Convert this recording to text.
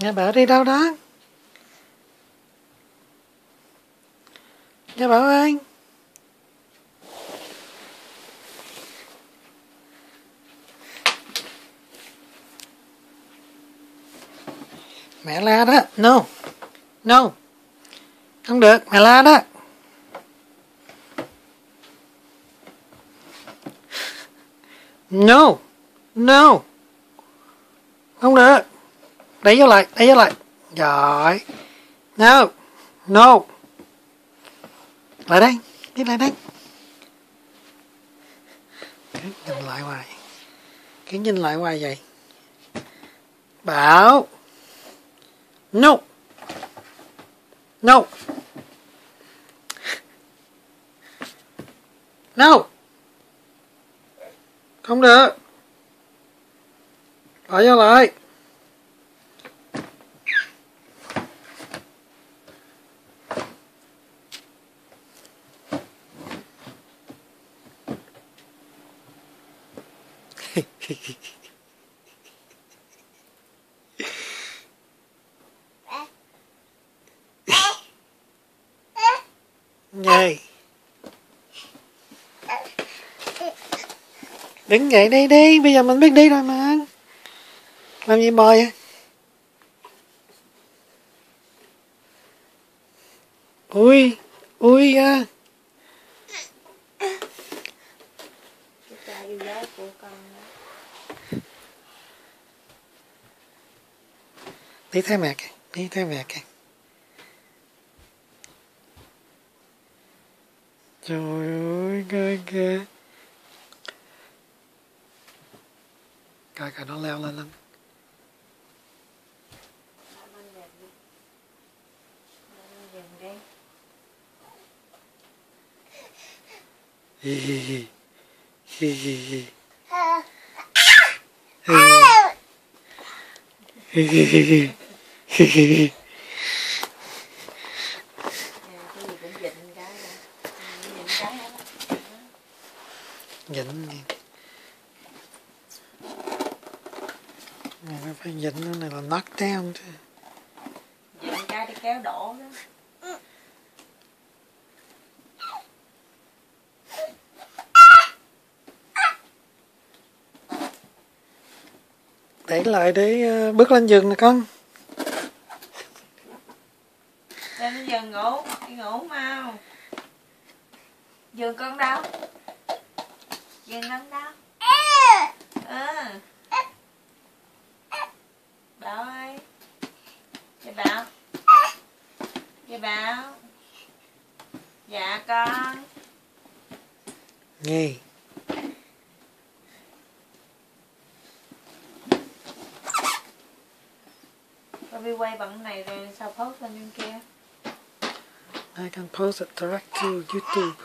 Nhà Bảo đi đâu đó? Nhà Bảo ơi. Mẹ la đó. No. No. Không được, mẹ la đó. No. No. Không được. Đẩy vô lại, đẩy vô lại. Giỏi. No. No. Lại đây, đi lại đây. Cứ nhìn lại hoài. Cứ nhìn lại hoài vậy. Bảo. No. No. No. Không được. Bỏ vô lại. Vậy. Đứng dậy đi đi, bây giờ mình biết đi rồi mà. Làm gì bò vậy? Ui, ui à. Đi theo mẹ kìa, đi theo mẹ kìa. Trời ơi, coi kìa. Coi kìa nó leo lên lắm. Hi hi hi. Hi hi hi. Hi hi hi hi. Hi hi hi. Dịnh gì? Này nó phải dịnh nó này là knock down chứ. Dịnh cái đi kéo đổ đó. Đẩy lại để bước lên giường nè con. Lên giường ngủ, đi ngủ mau. Giường con đâu? Giường con đâu? Bảo ơi. Dạ Bảo. Dạ Bảo. Dạ con. Nghe. Con đi quay bằng này rồi sao post lên bên kia? I can post it direct to YouTube.